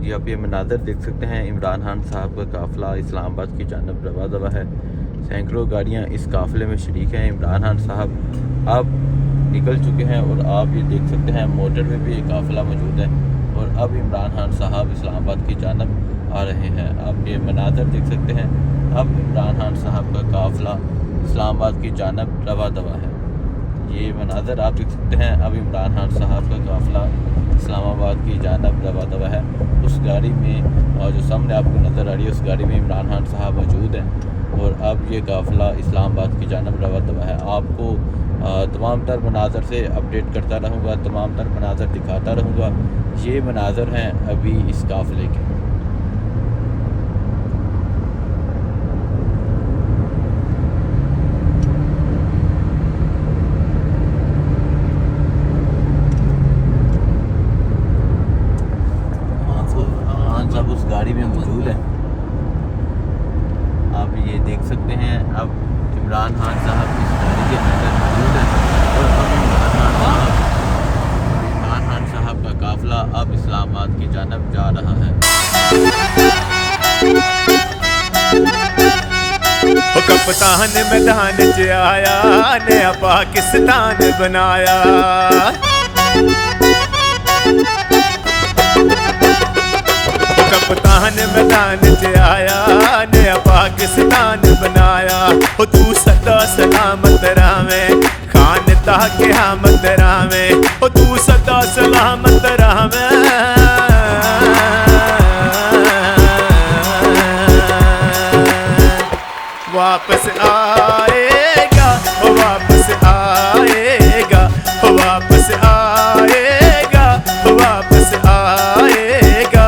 ये आप ये मनाज़र देख सकते हैं। इमरान खान साहब का काफ़िला इस्लामाबाद की जानब रवा दवा है। सैकड़ों गाड़ियाँ इस काफ़िले में शरीक हैं। इमरान खान साहब अब निकल चुके हैं और आप ये देख सकते हैं मोटर में भी एक काफ़िला मौजूद है और अब इमरान खान साहब इस्लामाबाद की जानब आ रहे हैं। आप ये मनाज़र देख सकते हैं। अब इमरान खान साहब का काफ़िला इस्लामाबाद की जानब रवा दवा है। ये मनाज़र आप देख सकते हैं। अब इमरान खान साहब का काफ़िला इस्लामाबाद की जानब रवा दवा है। उस गाड़ी में और जो सामने आपको नज़र आ रही है उस गाड़ी में इमरान खान साहब मौजूद हैं और अब ये काफ़िला इस्लामाबाद की जानब रवा दवा है। आपको तमाम तर मनाज़र से अपडेट करता रहूँगा, तमाम तर मनाज़र दिखाता रहूँगा। ये मनाज़र हैं अभी इस काफ़िले के। सब उस गाड़ी में मौजूद है। आप ये देख सकते हैं। अब इमरान खान साहब इस गाड़ी के अंदर मौजूद है और अब इमरान खान साहब का काफ़िला अब इस्लामाबाद की जानब जा रहा है। कप्तान मैदान च आया, नया पाकिस्तान बनाया। कप्तान मैदान च आया, नया पाकिस्तान बनाया। हो तू सदा सलामत रावे, खान ताके हमत रावे। हो तू सदा सलामत रावे। वापस आएगा, वापस आएगा, वापस आएगा, वापस आएगा।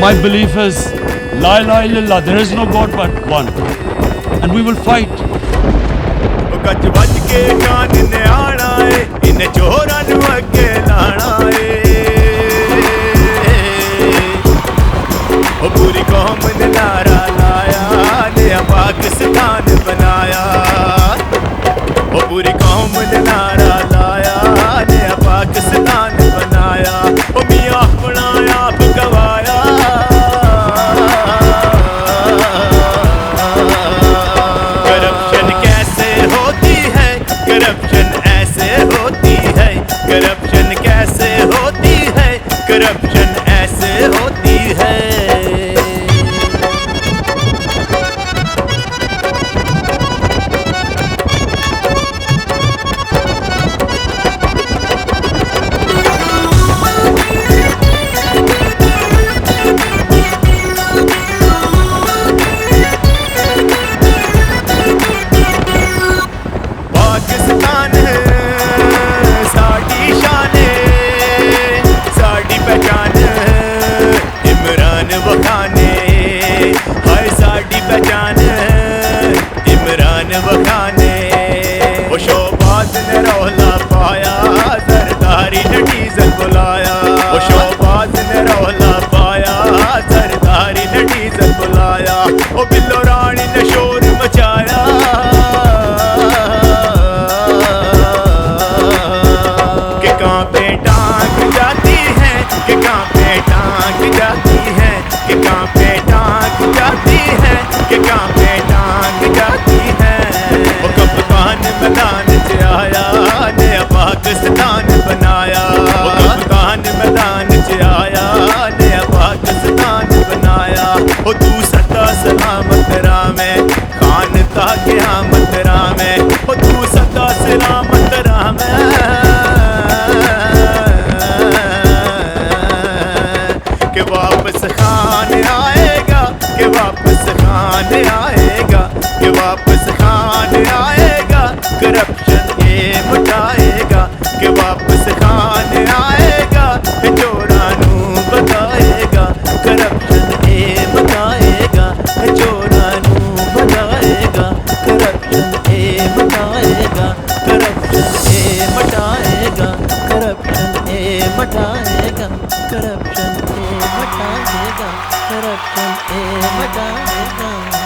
My belief is La ilaha illallah, there is no God but one, and we will fight. गज वज के कान ने आना है, इन चोरां नूं अगे लाना है। ओ पूरी कौम ने नारा लाया, नया पाकिस्तान बनाया। ओ पूरी कौम ने नारा लाया, नया पाकिस्तान बनाया। ओ मियां अपना आप गवाया। करप्शन कैसे होती है, करप्शन ऐसे होती है। करप्शन कैसे होती है, करप्शन ऐसे होती है। पाकिस्तान है साडी शान, साडी पहचान। इमरान वखाने हाय साडी पहचान, इमरान वखाने। वो शोबाज ने रौला पाया, सरदारी ने डीजल बुलाया। वो शोबाज ने रौला पाया, सरदारी ने डीजल बुलाया। वो बिल्लो रानी ने शोर मचाया। पे टांग जाती है, कि कहाँ पे टांग जाती है, कि कहाँ पे टांग जाती है, कि कहाँ पे टांग जाती है। वो कप्तान मैदान च आया, नया पाकिस्तान बनाया। वो कप्तान मैदान च आया, नया पाकिस्तान बनाया। वो तू सदा सलामत रामे, खान ताके हमत रामे। वो तू सदा सलामत रामे। कि वापस खान आएगा, कि वापस खान आएगा, कि वापस खान आएगा। करप्शन ये मिटाएगा, कि वापस खान आएगा। चोरां नूं बताएगा, करप्शन ये मिटाएगा। चोरां नूं बताएगा, करप्शन ये मिटाएगा। करप्शन ये मिटाएगा, करप्शन ये मिटाएगा। Corruption Magan, Magan,